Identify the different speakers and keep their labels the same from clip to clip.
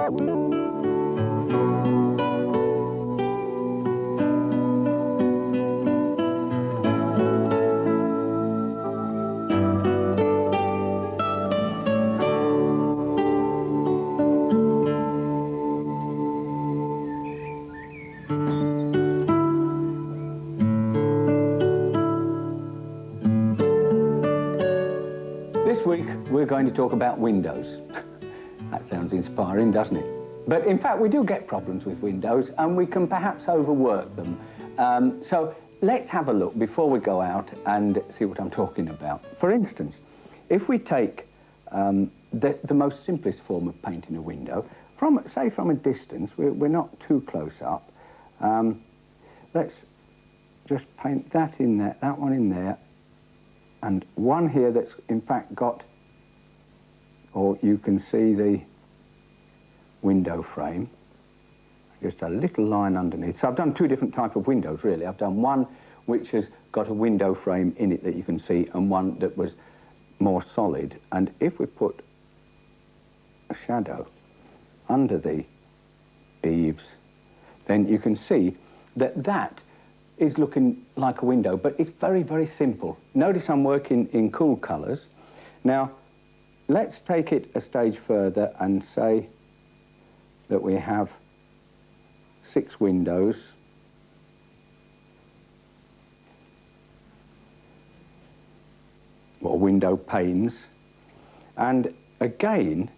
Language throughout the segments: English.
Speaker 1: This week we're going to talk about windows. That sounds inspiring, doesn't it? But in fact we do get problems with windows and we can perhaps overwork them. So let's have a look before we go out and see what I'm talking about. For instance, if we take the most simplest form of painting a window, say from a distance, we're not too close up, let's just paint that in there, that one in there, and one here that's in fact got, or you can see the window frame, just a little line underneath. So I've done two different types of windows really. I've done one which has got a window frame in it that you can see, and one that was more solid. And if we put a shadow under the eaves, then you can see that that is looking like a window, but it's very, very simple. Notice I'm working in cool colours. Now, let's take it a stage further and say that we have 6 windows. Or window panes. And again,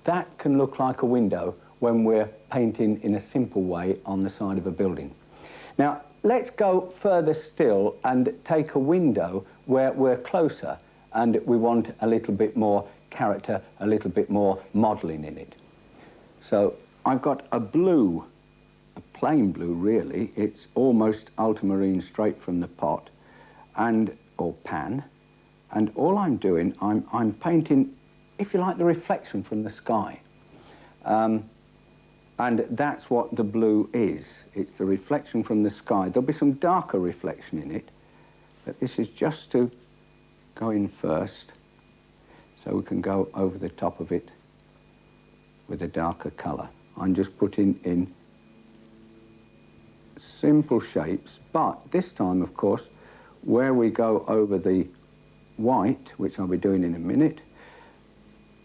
Speaker 1: that can look like a window when we're painting in a simple way on the side of a building. Now, let's go further still and take a window where we're closer and we want a little bit more character, a little bit more modelling in it. So I've got a blue, a plain blue really. It's almost ultramarine straight from the pot or pan, and all I'm doing, I'm painting, if you like, the reflection from the sky. And that's what the blue is. It's the reflection from the sky. There'll be some darker reflection in it, but this is just to go in first, so we can go over the top of it with a darker colour. I'm just putting in simple shapes, but this time, of course, where we go over the white, which I'll be doing in a minute,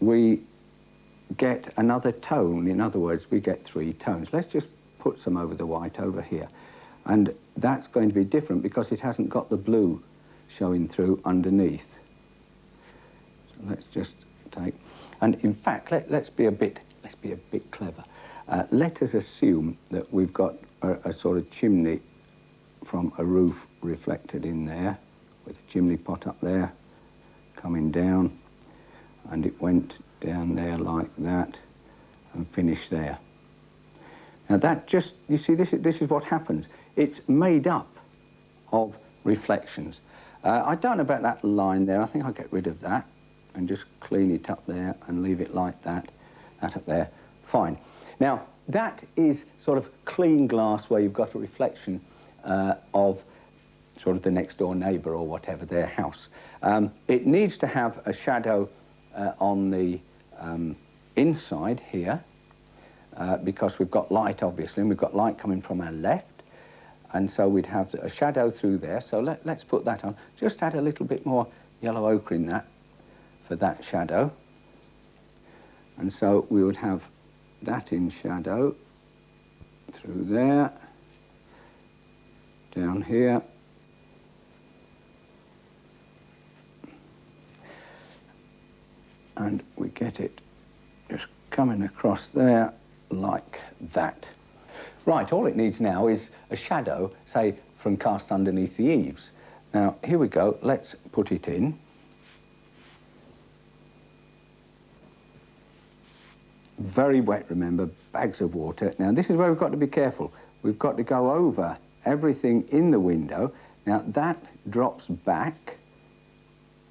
Speaker 1: we get another tone. In other words, we get 3 tones. Let's just put some over the white over here. And that's going to be different because it hasn't got the blue showing through underneath. So let's just take, and in fact, let's be a bit clever. Let us assume that we've got a sort of chimney from a roof reflected in there, with a chimney pot up there, coming down, and it went down there like that and finish there. Now that just, you see, this is what happens. It's made up of reflections. I don't know about that line there. I think I'll get rid of that and just clean it up there and leave it like that. That up there, fine. Now that is sort of clean glass where you've got a reflection of sort of the next door neighbour or whatever, their house. It needs to have a shadow on the inside here, because we've got light obviously, and we've got light coming from our left, and so we'd have a shadow through there. So let's put that on. Just add a little bit more yellow ochre in that for that shadow, and so we would have that in shadow through there, down here, and we get it just coming across there like that. Right, all it needs now is a shadow, say, from cast underneath the eaves. Now, here we go, let's put it in. Very wet, remember, bags of water. Now, this is where we've got to be careful. We've got to go over everything in the window. Now, that drops back,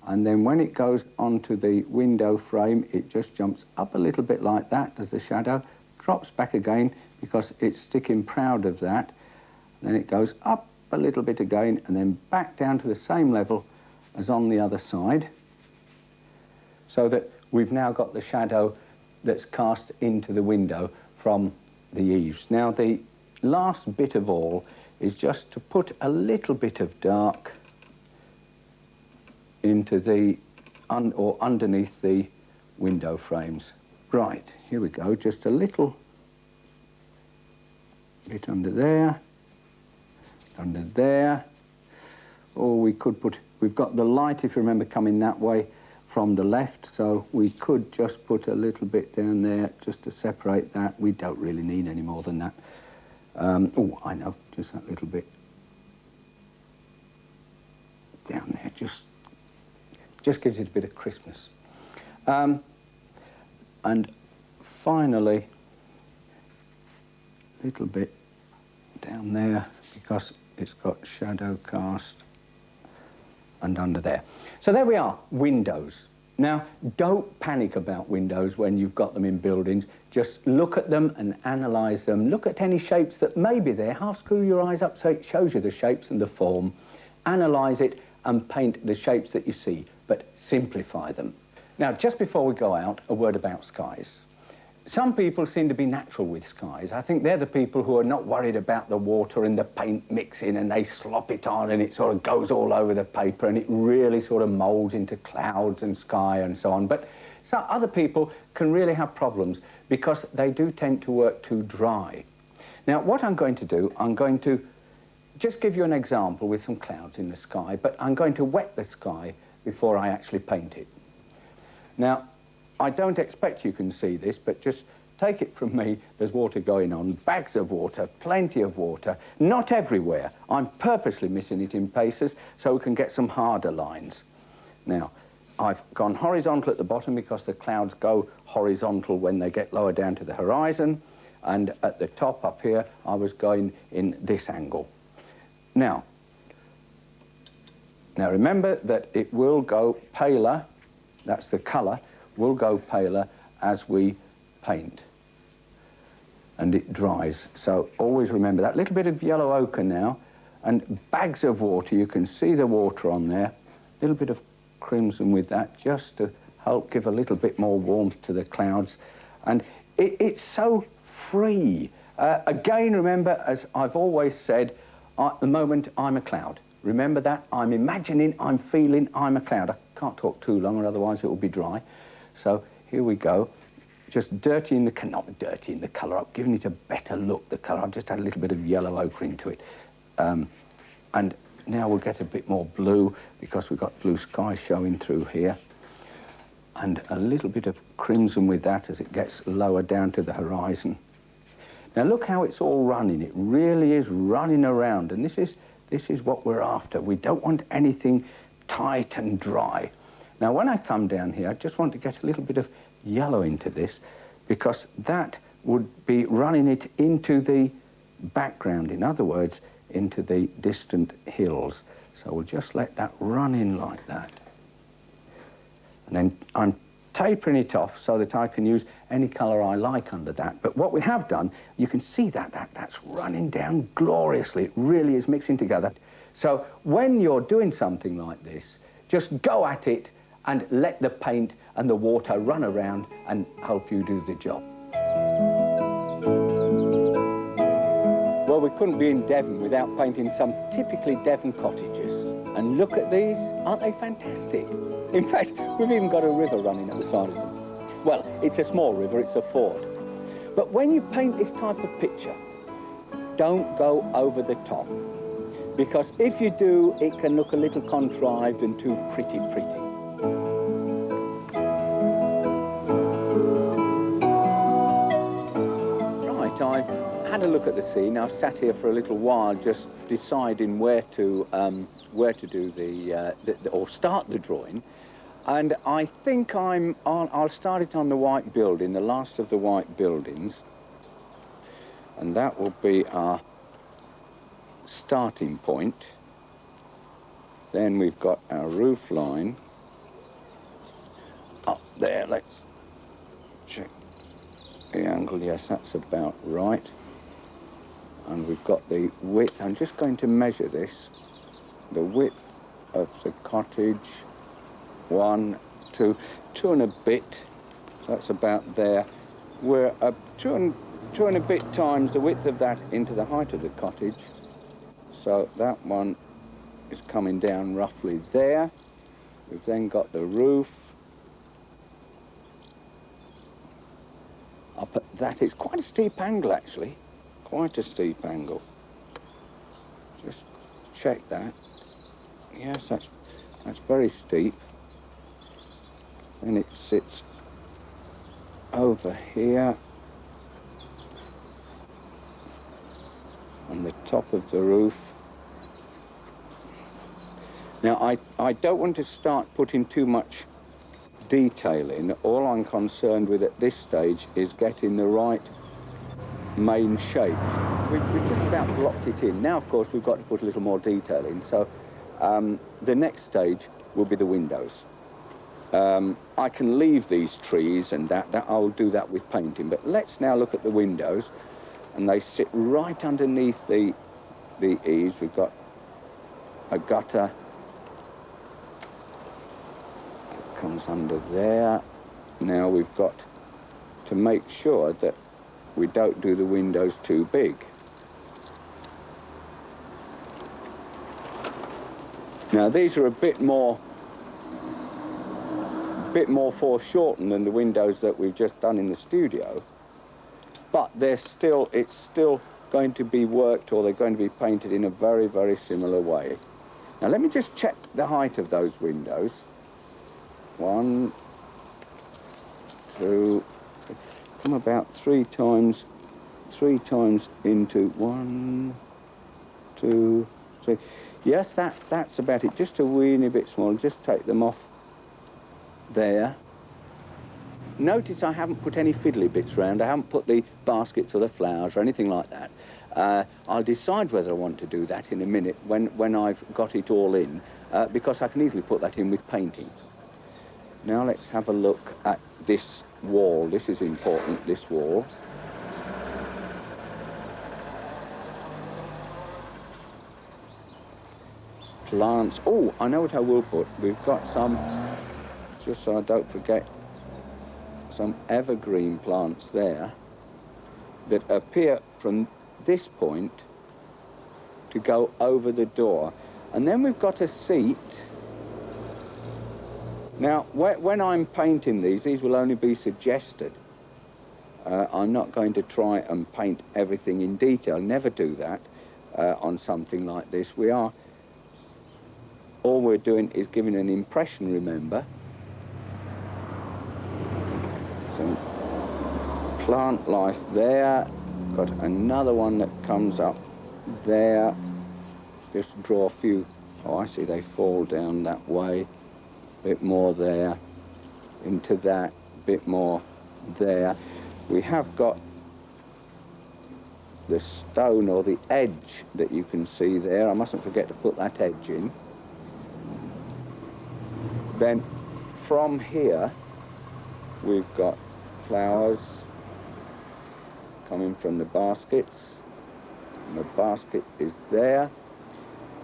Speaker 1: and then when it goes onto the window frame, it just jumps up a little bit like that as the shadow, drops back again because it's sticking proud of that. Then it goes up a little bit again and then back down to the same level as on the other side, so that we've now got the shadow that's cast into the window from the eaves. Now the last bit of all is just to put a little bit of dark into the or underneath the window frames. Right, here we go, just a little bit under there, or we could put, we've got the light, if you remember, coming that way from the left, so we could just put a little bit down there just to separate that. We don't really need any more than that. Oh, I know, just that little bit down there, just gives it a bit of crispness. And finally, a little bit down there because it's got shadow cast and under there. So there we are, windows. Now, don't panic about windows when you've got them in buildings. Just look at them and analyse them. Look at any shapes that may be there. Half screw your eyes up so it shows you the shapes and the form. Analyse it and paint the shapes that you see, but simplify them. Now, just before we go out, a word about skies. Some people seem to be natural with skies. I think they're the people who are not worried about the water and the paint mixing, and they slop it on and it sort of goes all over the paper and it really sort of moulds into clouds and sky and so on. But some other people can really have problems because they do tend to work too dry. Now, what I'm going to do, I'm going to just give you an example with some clouds in the sky, but I'm going to wet the sky before I actually paint it. Now, I don't expect you can see this, but just take it from me, there's water going on, bags of water, plenty of water, not everywhere. I'm purposely missing it in places so we can get some harder lines. Now, I've gone horizontal at the bottom because the clouds go horizontal when they get lower down to the horizon, and at the top up here, I was going in this angle. Now remember that it will go paler, that's the colour, will go paler as we paint and it dries. So always remember that little bit of yellow ochre now, and bags of water, you can see the water on there, a little bit of crimson with that just to help give a little bit more warmth to the clouds. And it's so free. Again, remember, as I've always said, at the moment I'm a cloud. Remember that, I'm imagining, I'm feeling, I'm a cloud. I can't talk too long or otherwise it will be dry. So here we go, just dirtying the, not dirtying the colour up, giving it a better look, the colour. I've just had a little bit of yellow ochre into it. And now we'll get a bit more blue because we've got blue sky showing through here. And a little bit of crimson with that as it gets lower down to the horizon. Now look how it's all running, it really is running around, and this is what we're after. We don't want anything tight and dry. Now when I come down here, I just want to get a little bit of yellow into this because that would be running it into the background, in other words, into the distant hills. So we'll just let that run in like that. And then I'm tapering it off so that I can use any colour I like under that. But what we have done, you can see that's running down gloriously. It really is mixing together. So when you're doing something like this, just go at it and let the paint and the water run around and help you do the job. Well, we couldn't be in Devon without painting some typically Devon cottages. And look at these, aren't they fantastic? In fact, we've even got a river running at the side of them. Well, it's a small river, it's a ford. But when you paint this type of picture, don't go over the top. Because if you do, it can look a little contrived and too pretty. Right, I've had a look at the scene. I've sat here for a little while just deciding where to do or start the drawing. And I think I'll start it on the white building, the last of the white buildings. And that will be our starting point. Then we've got our roof line up there. Let's check the angle. Yes, that's about right. And we've got the width. I'm just going to measure this. The width of the cottage, 1, 2 and a bit. So that's about there. We're two and a bit times the width of that into the height of the cottage. So that one is coming down roughly there. We've then got the roof. Up at that, it's quite a steep angle actually. Quite a steep angle. Just check that. Yes, that's very steep. Then it sits over here on the top of the roof. Now I don't want to start putting too much detail in. All I'm concerned with at this stage is getting the right main shape. We've just about blocked it in. Now of course we've got to put a little more detail in, so the next stage will be the windows. I can leave these trees and that I'll do that with painting, but let's now look at the windows, and they sit right underneath the eaves. We've got a gutter that comes under there. Now we've got to make sure that we don't do the windows too big. Now these are a bit more foreshortened than the windows that we've just done in the studio, but it's still going to be worked, or they're going to be painted in a very, very similar way. Now let me just check the height of those windows. 1, 2, come about three times into 1, 2, 3. Yes, that's about it. Just a weeny bit smaller. Just take them off there. Notice I haven't put any fiddly bits around. I haven't put the baskets or the flowers or anything like that. I'll decide whether I want to do that in a minute when I've got it all in, because I can easily put that in with painting. Now let's have a look at this wall. This is important, this wall. Plants. Oh, I know what I will put. We've got some, just so I don't forget, some evergreen plants there that appear from this point to go over the door. And then we've got a seat. Now, when I'm painting these will only be suggested. I'm not going to try and paint everything in detail. Never do that on something like this. All we're doing is giving an impression, remember. Some plant life there. Got another one that comes up there. Just draw a few. Oh, I see they fall down that way. Bit more there. Into that. Bit more there. We have got the stone or the edge that you can see there. I mustn't forget to put that edge in. Then from here we've got flowers coming from the baskets, and the basket is there.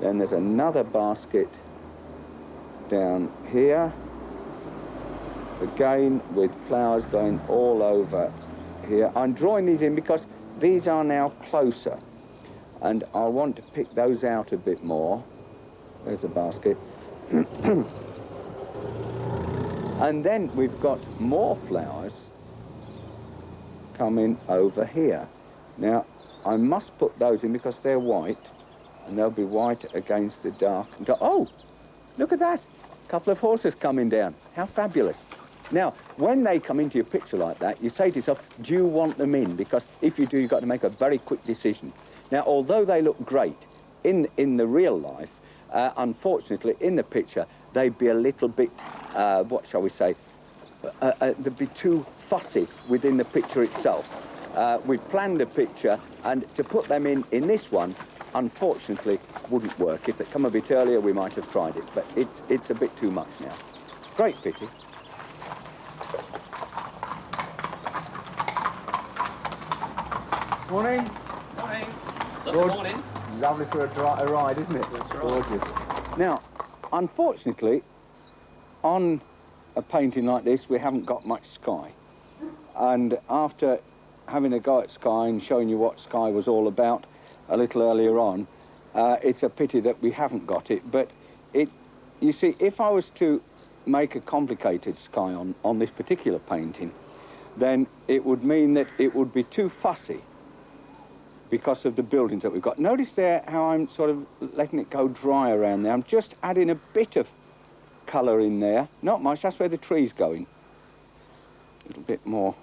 Speaker 1: Then there's another basket down here, again with flowers going all over here. I'm drawing these in because these are now closer, and I want to pick those out a bit more. There's a basket. And then we've got more flowers coming over here. Now, I must put those in because they're white, and they'll be white against the dark. Oh, look at that. A couple of horses coming down. How fabulous. Now, when they come into your picture like that, you say to yourself, do you want them in? Because if you do, you've got to make a very quick decision. Now, although they look great in the real life, unfortunately, in the picture, they'd be a little bit, what shall we say, they'd be too fussy within the picture itself. We've planned a picture, and to put them in this one, unfortunately, wouldn't work. If they'd come a bit earlier, we might have tried it, but it's a bit too much now. Great pity. Morning.
Speaker 2: Morning.
Speaker 1: Good
Speaker 2: Morning.
Speaker 1: Lovely for a ride, isn't it?
Speaker 2: That's right.
Speaker 1: Gorgeous. Now, unfortunately, on a painting like this, we haven't got much sky. And after having a go at Sky and showing you what Sky was all about a little earlier on, it's a pity that we haven't got it. But you see, if I was to make a complicated Sky on this particular painting, then it would mean that it would be too fussy because of the buildings that we've got. Notice there how I'm sort of letting it go dry around there. I'm just adding a bit of colour in there. Not much, that's where the tree's going. A little bit more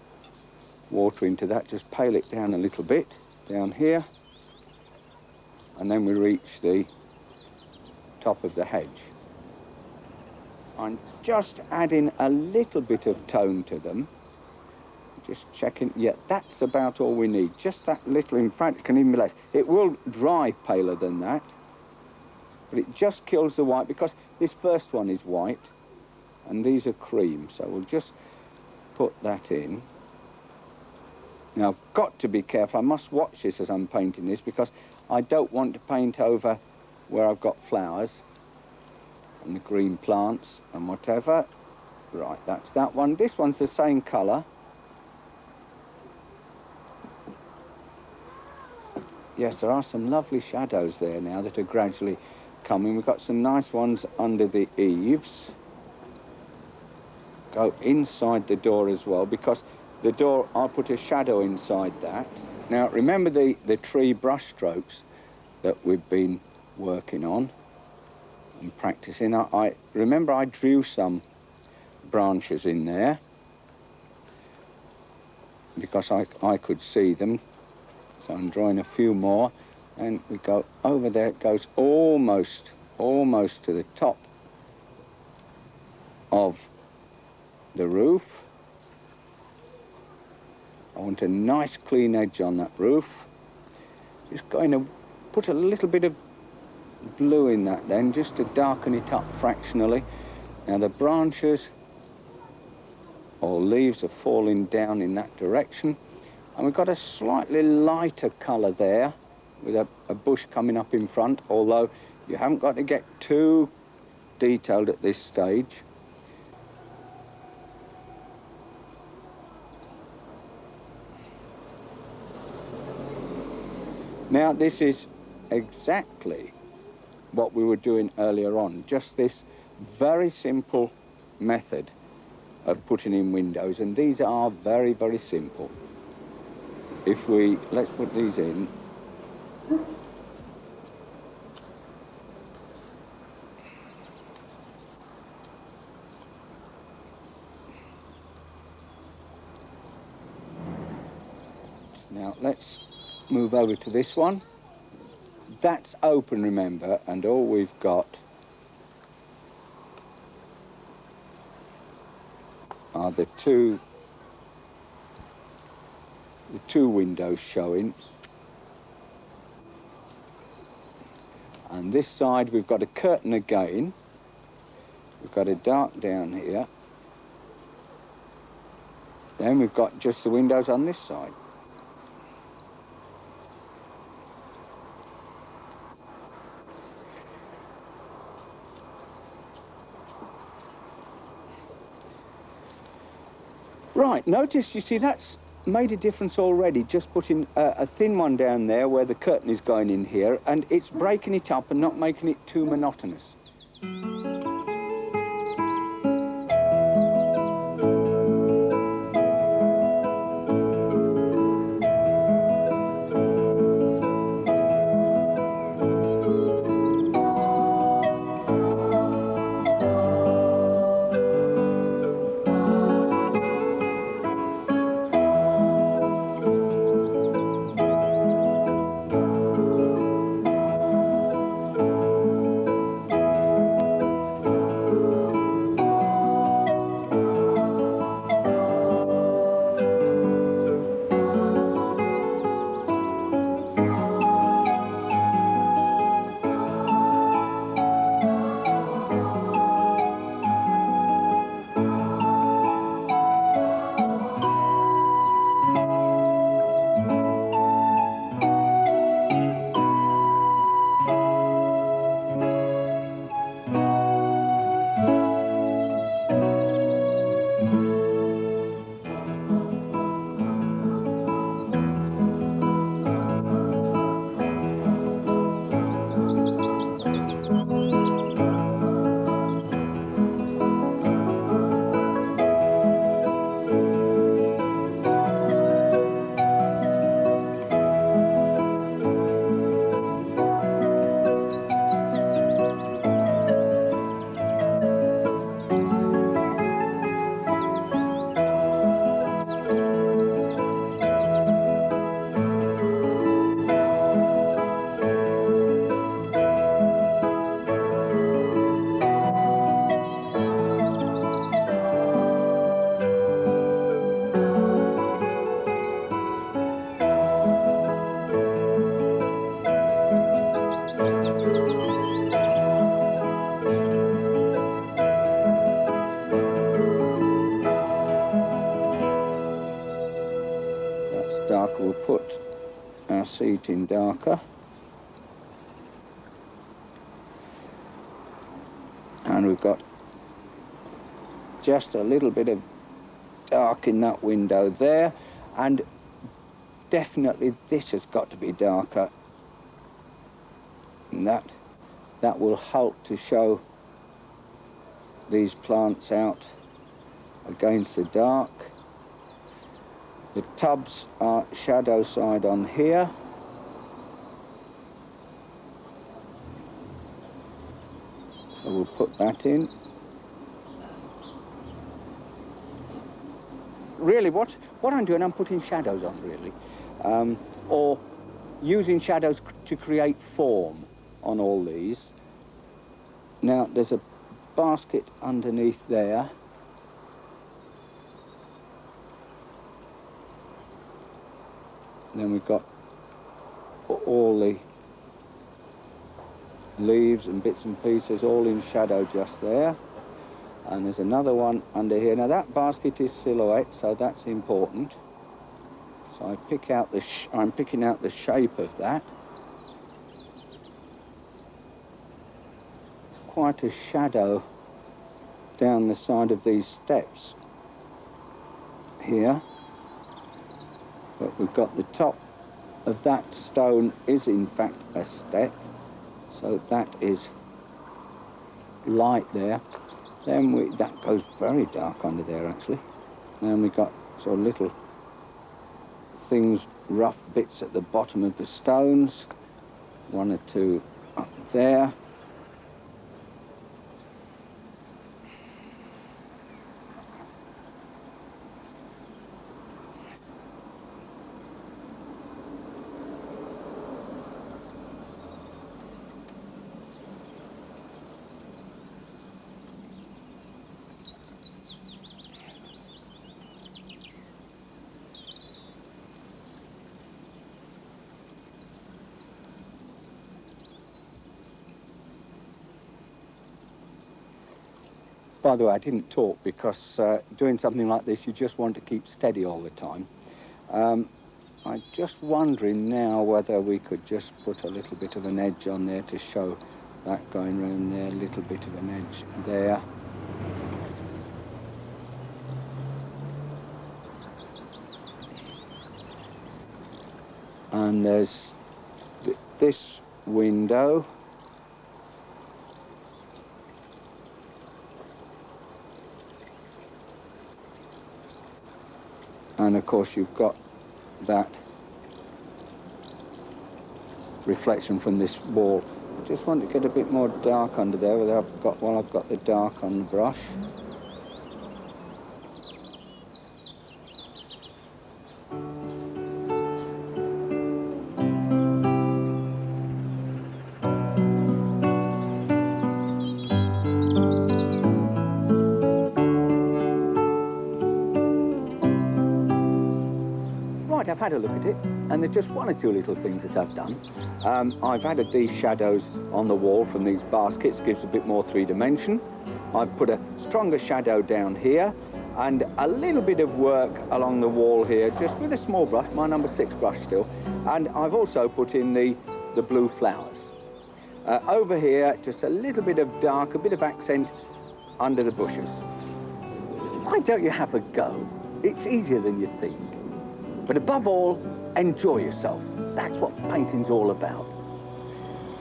Speaker 1: water into that, just pale it down a little bit, down here. And then we reach the top of the hedge. I'm just adding a little bit of tone to them. Just checking, yeah, that's about all we need. Just that little, in fact, it can even be less. It will dry paler than that, but it just kills the white because this first one is white and these are cream. So we'll just put that in. Now, I've got to be careful. I must watch this as I'm painting this because I don't want to paint over where I've got flowers and the green plants and whatever. Right, that's that one. This one's the same colour. Yes, there are some lovely shadows there now that are gradually coming. We've got some nice ones under the eaves. Go inside the door as well, because the door, I'll put a shadow inside that. Now, remember the tree brush strokes that we've been working on and practicing. I remember I drew some branches in there because I could see them. So I'm drawing a few more, and we go over there. It goes almost to the top of the roof. I want a nice clean edge on that roof. Just going to put a little bit of blue in that then, just to darken it up fractionally. Now the branches or leaves are falling down in that direction. And we've got a slightly lighter colour there with a bush coming up in front, although you haven't got to get too detailed at this stage. Now this is exactly what we were doing earlier on, just this very simple method of putting in windows, and these are very, very simple. If let's put these in. Now let's move over to this one. That's open, remember, and all we've got are the two windows showing, and this side we've got a curtain again. We've got a dark down here, then we've got just the windows on this side. Right, notice, you see, that's made a difference already, just putting a thin one down there where the curtain is going in here, and it's breaking it up and not making it too monotonous. darker. We'll put our seat in darker. And we've got just a little bit of dark in that window there, and definitely this has got to be darker, and that will help to show these plants out against the dark. The tubs are shadow side on here. So we'll put that in. Really, what I'm doing, I'm putting shadows on, really. Or using shadows to create form on all these. Now, there's a basket underneath there. Then we've got all the leaves and bits and pieces all in shadow just there. And there's another one under here. Now that basket is silhouette, so that's important. So I pick out I'm picking out the shape of that. Quite a shadow down the side of these steps here. But we've got the top of that stone is in fact a step. So that is light there. Then that goes very dark under there actually. Then we've got sort of little things, rough bits at the bottom of the stones. One or two up there. By the way, I didn't talk because doing something like this, you just want to keep steady all the time. I'm just wondering now whether we could just put a little bit of an edge on there to show that going around there, a little bit of an edge there. And there's this window. And of course you've got that reflection from this wall. I just want to get a bit more dark under there while I've got the dark on the brush. I've had a look at it, and there's just one or two little things that I've done. I've added these shadows on the wall from these baskets, gives a bit more three-dimension. I've put a stronger shadow down here, and a little bit of work along the wall here, just with a small brush, my number 6 brush still, and I've also put in the blue flowers. Over here, just a little bit of dark, a bit of accent under the bushes. Why don't you have a go? It's easier than you think. But above all, enjoy yourself. That's what painting's all about.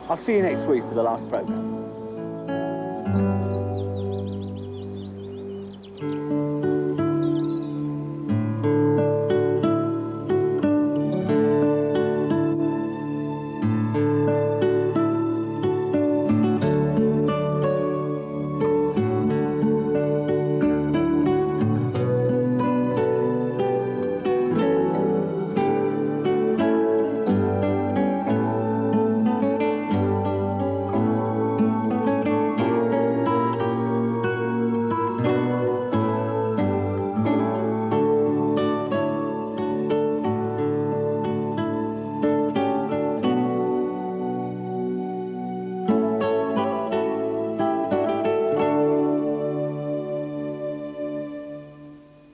Speaker 1: I'll see you next week for the last programme.